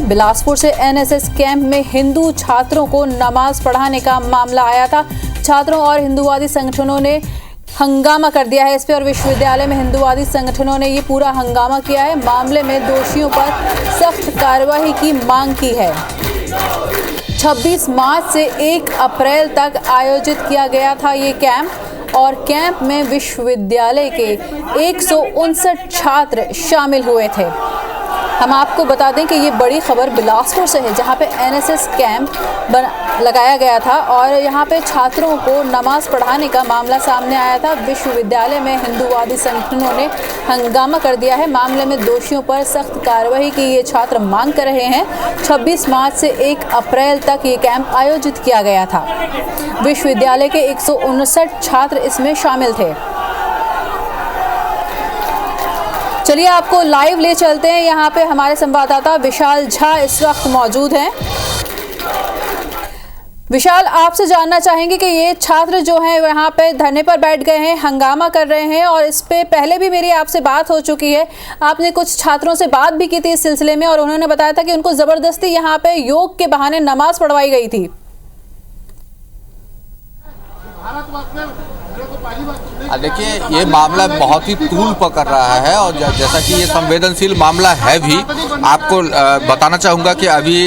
बिलासपुर से NSS camp में हिंदू छात्रों को नमाज पढ़ाने का मामला आया था। छात्रों और हिंदूवादी संगठनों ने हंगामा कर दिया है इस पे और विश्वविद्यालय में हिंदूवादी संगठनों ने ये पूरा हंगामा किया है। मामले में दोषियों पर सख्त कार्रवाई की मांग की है। 26 मार्च से 1 अप्रैल तक आयोजित किया गया था ये कैंप और कैंप में विश्वविद्यालय के 159 छात्र शामिल हुए थे। हम आपको बता दें कि ये बड़ी खबर बिलासपुर से है, जहां पे एनएसएस कैंप लगाया गया था और यहां पे छात्रों को नमाज पढ़ाने का मामला सामने आया था। विश्वविद्यालय में हिंदूवादी संगठनों ने हंगामा कर दिया है। मामले में दोषियों पर सख्त कार्रवाई की ये छात्र मांग कर रहे हैं। 26 मार्च से 1 अप्रैल तक ये कैंप आयोजित किया गया था। विश्वविद्यालय के 159 छात्र इसमें शामिल थे। चलिए आपको लाइव ले चलते हैं। यहाँ पे हमारे संवाददाता विशाल झा इस वक्त मौजूद हैं। विशाल, आपसे जानना चाहेंगे कि ये छात्र जो हैं यहाँ पे धरने पर बैठ गए हैं, हंगामा कर रहे हैं और इस पे पहले भी मेरी आपसे बात हो चुकी है। आपने कुछ छात्रों से बात भी की थी इस सिलसिले में और उन्होंने बताया था कि उनको जबरदस्ती यहाँ पे योग के बहाने नमाज पढ़वाई गई थी। देखिए, ये मामला बहुत ही तूल पकड़ रहा है और जैसा कि ये संवेदनशील मामला है भी, आपको बताना चाहूँगा कि अभी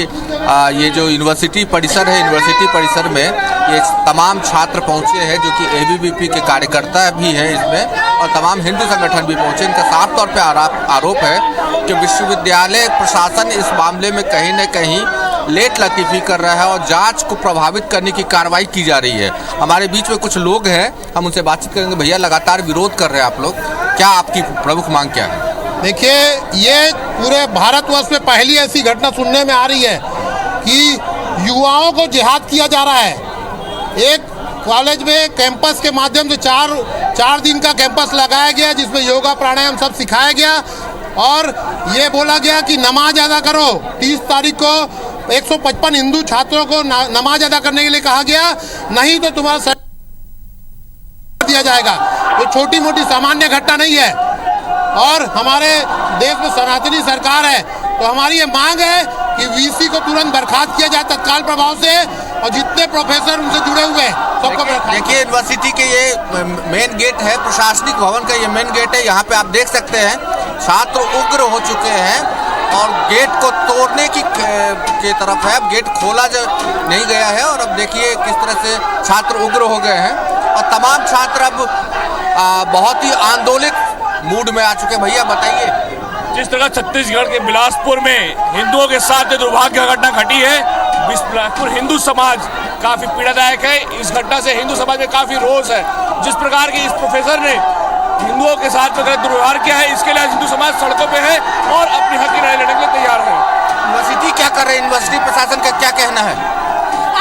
ये जो यूनिवर्सिटी परिसर है, यूनिवर्सिटी परिसर में ये तमाम छात्र पहुँचे हैं जो कि एबीवीपी के कार्यकर्ता भी हैं इसमें और तमाम हिंदू संगठन भी पहुँचे। इनका साफ तौर पे आरोप है कि विश्वविद्यालय प्रशासन इस मामले में कहीं न कहीं लेट लतीफ़ी कर रहा है और जांच को प्रभावित करने की कार्रवाई की जा रही है। हमारे बीच में कुछ लोग हैं, हम उनसे बातचीत करेंगे। भैया, लगातार विरोध कर रहे हैं आप लोग, क्या आपकी प्रमुख मांग क्या है? देखिए, ये पूरे भारतवर्ष में पहली ऐसी घटना सुनने में आ रही है कि युवाओं को जिहाद किया जा रहा है। एक कॉलेज में कैंपस के माध्यम से चार दिन का कैंपस लगाया गया जिसमें योगा प्राणायाम सब सिखाया गया और ये बोला गया कि नमाज अदा करो। 30 तारीख को 155 हिंदू छात्रों को नमाज अदा करने के लिए कहा गया, नहीं तो तुम्हारा सर दिया जाएगा। ये छोटी मोटी सामान्य घटना नहीं है और हमारे देश में सनातनी सरकार है, तो हमारी ये मांग है कि वीसी को तुरंत बर्खास्त किया जाए तत्काल प्रभाव से और जितने प्रोफेसर उनसे जुड़े हुए हैं सबको बर्खास्त। देखिए, यूनिवर्सिटी के ये मेन गेट है, प्रशासनिक भवन का ये मेन गेट है। यहाँ पे आप देख सकते हैं छात्र उग्र हो चुके हैं और गेट को तोड़ने की तरफ है। अब गेट खोला नहीं गया है और अब देखिए किस तरह से छात्र उग्र हो गए हैं और तमाम छात्र अब बहुत ही आंदोलित मूड में आ चुके हैं। भैया बताइए, जिस तरह छत्तीसगढ़ के बिलासपुर में हिंदुओं के साथ जो दुर्भाग्य घटना घटी है, बिलासपुर हिंदू समाज काफी पीड़ादायक है। इस घटना से हिंदू समाज में काफी रोष है। जिस प्रकार की इस प्रोफेसर ने हिंदुओं के साथ जो दुर्व्यवहार किया है, इसके लिए हिंदू समाज सड़कों पे है और अपनी हक की लड़ाई लड़ने के लिए तैयार है। यूनिवर्सिटी क्या कर रहे हैं, यूनिवर्सिटी प्रशासन का क्या कहना है?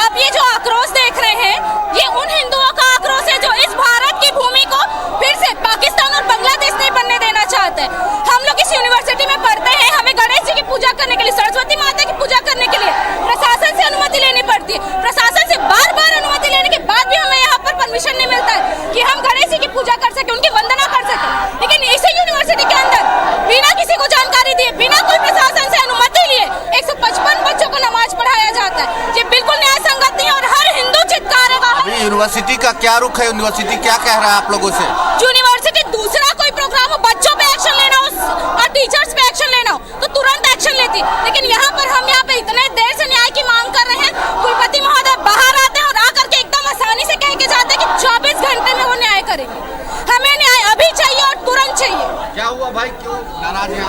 आप ये जो आक्रोश देख रहे हैं, ये उन हिंदुओं का आक्रोश है जो इस भारत की भूमि को फिर से पाकिस्तान और बांग्लादेश नहीं बनने देना चाहते। हम लोग इस यूनिवर्सिटी में पढ़ते हैं, हमें गणेश जी की पूजा करने के लिए, सरस्वती माता की पूजा करने के लिए प्रशासन से अनुमति लेनी पड़ती है। प्रशासन से बार बार अनुमति लेने के बाद भी हमें यहाँ पर परमिशन नहीं मिलता है कि हम गणेश जी की पूजा कर सके, उनकी वंदना कर सके। लेकिन इसी यूनिवर्सिटी के अंदर बिना किसी को जानकारी दिए, बिना कोई प्रशासन से अनुमति लिए 155 बच्चों को नमाज पढ़ाया जाता है। ये बिल्कुल न्याय संगत नहीं और हर हिंदू चित्कारेगा। यूनिवर्सिटी का क्या रुख है, यूनिवर्सिटी क्या कह रहा है आप लोगों से? यूनिवर्सिटी दूसरा कोई प्रोग्राम हो, बच्चों पे एक्शन लेना हो और टीचर्स पे एक्शन लेना हो तो तुरंत एक्शन लेती, लेकिन यहाँ पर हम यहाँ पे इतने देर से न्याय की मांग कर रहे हैं। कुलपति महोदय बाहर आते हैं और आकर के एकदम आसानी से कह के जाते हैं कि 24 घंटे में वो न्याय करेंगे। हमें न्याय अभी चाहिए और तुरंत चाहिए। क्या हुआ भाई, क्यों नाराज हैं?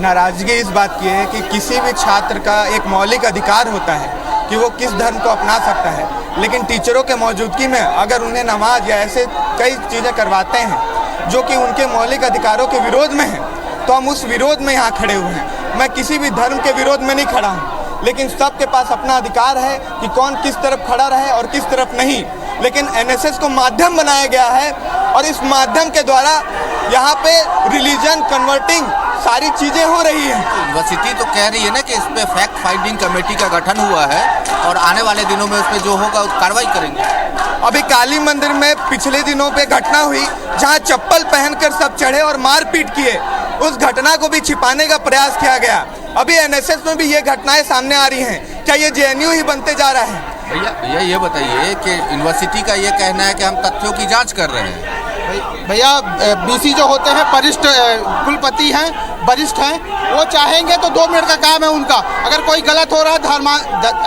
नाराजगी इस बात की है कि किसी भी छात्र का एक मौलिक अधिकार होता है कि वो किस धर्म को अपना सकता है, लेकिन टीचरों के मौजूदगी में अगर उन्हें नमाज या ऐसे कई चीज़ें करवाते हैं जो कि उनके मौलिक अधिकारों के विरोध में हैं, तो हम उस विरोध में यहाँ खड़े हुए हैं। मैं किसी भी धर्म के विरोध में नहीं खड़ा हूँ, लेकिन सबके पास अपना अधिकार है कि कौन किस तरफ खड़ा रहे और किस तरफ नहीं। लेकिन एनएसएस को माध्यम बनाया गया है और इस माध्यम के द्वारा यहाँ पे रिलीजन कन्वर्टिंग सारी चीज़ें हो रही हैं। यूनिवर्सिटी तो कह रही है ना कि इस पे फैक्ट फाइंडिंग कमेटी का गठन हुआ है और आने वाले दिनों में उस पर जो होगा कार्रवाई करेंगे। अभी काली मंदिर में पिछले दिनों पे घटना हुई जहाँ चप्पल पहनकर सब चढ़े और मारपीट किए, उस घटना को भी छिपाने का प्रयास किया गया। अभी एनएसएस में भी ये घटनाएं सामने आ रही हैं। क्या ये जेएनयू ही बनते जा रहा है? भैया ये बताइए कि यूनिवर्सिटी का ये कहना है कि हम तथ्यों की जांच कर रहे हैं। भैया बीसी जो होते हैं वरिष्ठ कुलपति हैं, वरिष्ठ हैं, वो चाहेंगे तो 2 मिनट का काम है उनका। अगर कोई गलत हो रहा है,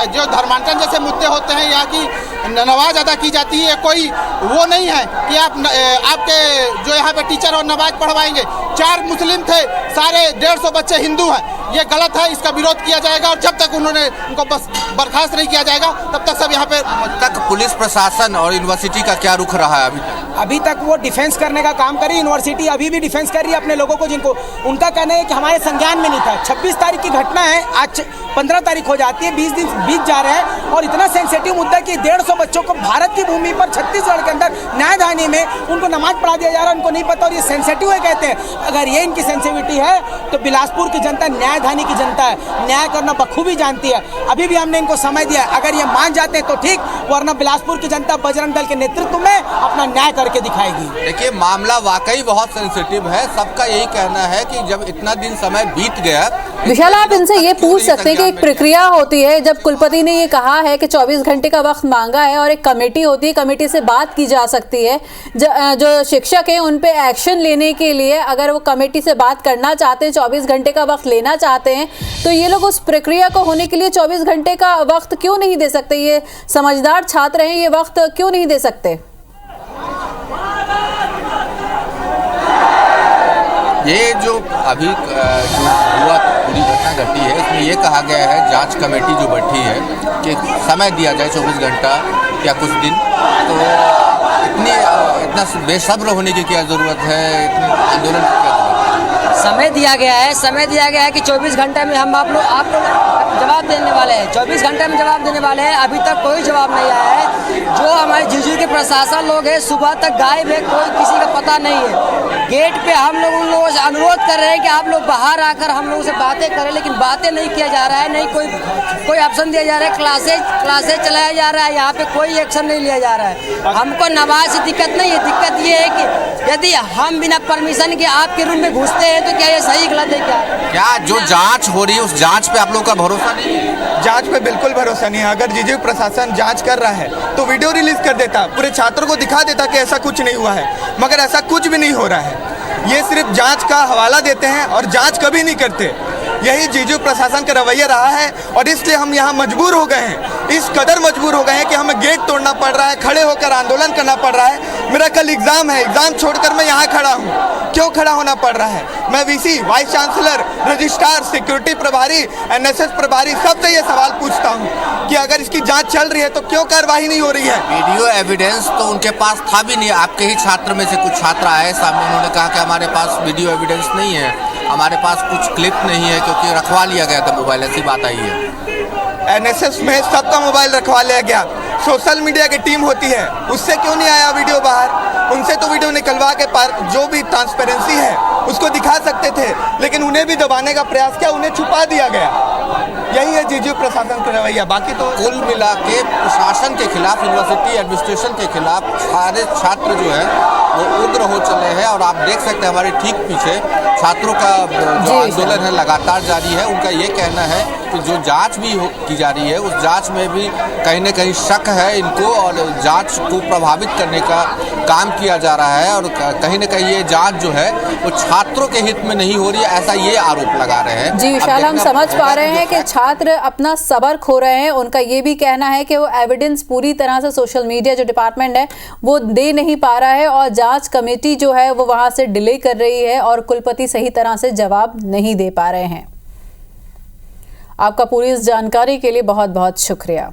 जो धर्मांतरण जैसे मुद्दे होते हैं या कि नमाज अदा की जाती है, कोई वो नहीं है कि आपके जो यहाँ पे टीचर और नमाज पढ़वाएंगे। 4 मुस्लिम थे, सारे 150 बच्चे हिंदू हैं। ये गलत है, इसका विरोध किया जाएगा और जब तक उनको बस बर्खास्त नहीं किया जाएगा तब तक सब यहाँ पे तक पुलिस प्रशासन और यूनिवर्सिटी का क्या रुख रहा है? अभी तक वो डिफेंस करने का काम करी। यूनिवर्सिटी अभी भी डिफेंस कर रही है अपने लोगों को, जिनको उनका कहना है कि हमारे संज्ञान में नहीं था। 26 तारीख की घटना है, आज 15 तारीख हो जाती है, 20 दिन बीत जा रहे हैं और इतना सेंसिटिव मुद्दा कि 150 बच्चों को भारत की भूमि पर छत्तीसगढ़ के अंदर न्यायधानी में उनको नमाज पढ़ा दिया जा रहा है, उनको नहीं पता और ये सेंसिटिव है कहते हैं। अगर ये इनकी सेंसिटिविटी है तो बिलासपुर की जनता न्यायधानी की जनता है, न्याय करना बखूबी जानती है। अभी भी हमने इनको समय दिया, अगर ये मान जाते हैं तो ठीक, वरना बिलासपुर की जनता बजरंग दल के नेतृत्व में अपना न्याय करके दिखाएगी। देखिए, मामला वाकई बहुत सेंसिटिव है। सबका यही कहना है कि जब इतना दिन समय बीत गया। विशाल, आप इनसे ये पूछ सकते हैं कि एक प्रक्रिया होती है, जब कुलपति ने ये कहा है कि 24 घंटे का वक्त मांगा है और एक कमेटी होती है, कमेटी से बात की जा सकती है। जो शिक्षक हैं उन पे एक्शन लेने के लिए अगर वो कमेटी से बात करना चाहते हैं, 24 घंटे का वक्त लेना चाहते हैं, तो ये लोग उस प्रक्रिया को होने के लिए 24 घंटे का वक्त क्यों नहीं दे सकते? ये समझदार छात्र हैं, ये वक्त क्यों नहीं दे सकते? ये जो अभी जो हुआ पूरी घटना घटी है, इसमें ये कहा गया है, जांच कमेटी जो बैठी है, कि समय दिया जाए 24 घंटा या कुछ दिन। तो इतना बेसब्र होने की क्या ज़रूरत है? इतने आंदोलन की क्या ज़रूरत है? समय दिया गया है कि 24 घंटे में हम आप लोग जवाब देने वाले हैं। 24 घंटे में जवाब देने वाले हैं। अभी तक कोई जवाब नहीं आया है। जो हमारे जीजू के प्रशासन लोग हैं सुबह तक गायब है, कोई किसी का पता नहीं है। गेट पे हम लोग उन लोगों से अनुरोध कर रहे हैं कि आप लोग बाहर आकर हम लोगों से बातें करें, लेकिन बातें नहीं किया जा रहा है, नहीं कोई ऑप्शन दिया जा रहा है। क्लासेज चलाया जा रहा है, यहाँ पे कोई एक्शन नहीं लिया जा रहा है। हमको नमाज से दिक्कत नहीं है, दिक्कत ये है कि यदि हम बिना परमिशन के आपके रूम में घुसते हैं तो क्या ये सही गलत है? क्या जो जांच हो रही है उस जांच पे आप लोग का भरोसा नहीं है? जांच पे बिल्कुल भरोसा नहीं है। अगर जीजू प्रशासन जांच कर रहा है तो वीडियो रिलीज कर देता, पूरे छात्रों को दिखा देता कि ऐसा कुछ नहीं हुआ है, मगर ऐसा कुछ भी नहीं हो रहा है। ये सिर्फ जांच का हवाला देते हैं और जांच कभी नहीं करते। यही जीजू प्रशासन का रवैया रहा है और इसलिए हम यहाँ मजबूर हो गए हैं, इस कदर मजबूर हो गए हैं कि हमें गेट तोड़ना पड़ रहा है, खड़े होकर आंदोलन करना पड़ रहा है। मेरा कल एग्जाम है, एग्जाम छोड़कर मैं यहाँ खड़ा हूँ। क्यों खड़ा होना पड़ रहा है? मैं VC, vice chancellor, registrar, security प्रभारी, एनएसएस प्रभारी सबसे ये सवाल पूछता हूँ कि अगर इसकी जांच चल रही है तो क्यों कार्रवाई नहीं हो रही है? वीडियो एविडेंस तो उनके पास था भी नहीं। आपके ही छात्र में से कुछ छात्र आए सामने, उन्होंने कहा कि हमारे पास वीडियो एविडेंस नहीं है, हमारे पास कुछ क्लिप नहीं है क्योंकि रखवा लिया गया था मोबाइल। ऐसी बात आई है। एनएसएस में सबका मोबाइल रखवा लिया गया। सोशल मीडिया की टीम होती है, उससे क्यों नहीं आया वीडियो बाहर? उनसे तो वीडियो निकलवा के जो भी ट्रांसपेरेंसी है उसको दिखा सकते थे, लेकिन उन्हें भी दबाने का प्रयास किया, उन्हें छुपा दिया गया। यही है जीजू प्रशासन का रवैया। बाकी तो कुल मिला के प्रशासन के खिलाफ, यूनिवर्सिटी एडमिनिस्ट्रेशन के खिलाफ सारे छात्र जो है वो उग्र हो चले हैं। और आप देख सकते हैं हमारे ठीक पीछे छात्रों का जो आंदोलन है लगातार जारी है। उनका ये कहना है कि जो जांच भी की जा रही है उस जांच में भी कहीं न कहीं शक है इनको और जांच को प्रभावित करने का काम किया जा रहा है। और कहीं न कहीं ये जांच जो है वो छात्रों के हित में नहीं हो रही है, ऐसा ये आरोप लगा रहे हैं। जी विशाल, हम समझ पा रहे हैं कि छात्र अपना सब्र खो रहे हैं। उनका ये भी कहना है कि वो एविडेंस पूरी तरह से सोशल मीडिया जो डिपार्टमेंट है वो दे नहीं पा रहा है और जांच कमेटी जो है वो वहां से डिले कर रही है और कुलपति सही तरह से जवाब नहीं दे पा रहे हैं। आपका पूरी इस जानकारी के लिए बहुत बहुत शुक्रिया।